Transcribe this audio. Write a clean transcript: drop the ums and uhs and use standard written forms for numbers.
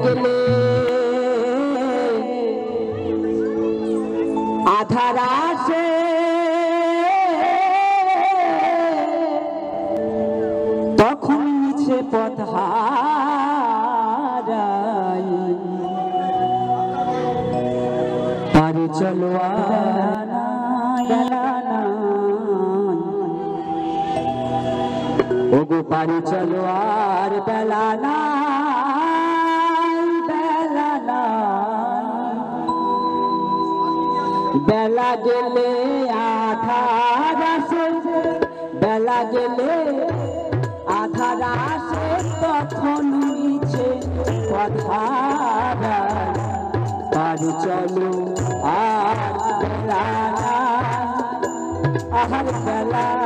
গেলে আধার আসে তখন নিচে পথ হারাই পারে চলো ওগো পারে চলো আর বেলা না বেলা গেলে আধার আসে বেলা গেলে আধার আসে তখন নিচে পথ হারাই পারে চলো আর বেলা আহার বেলা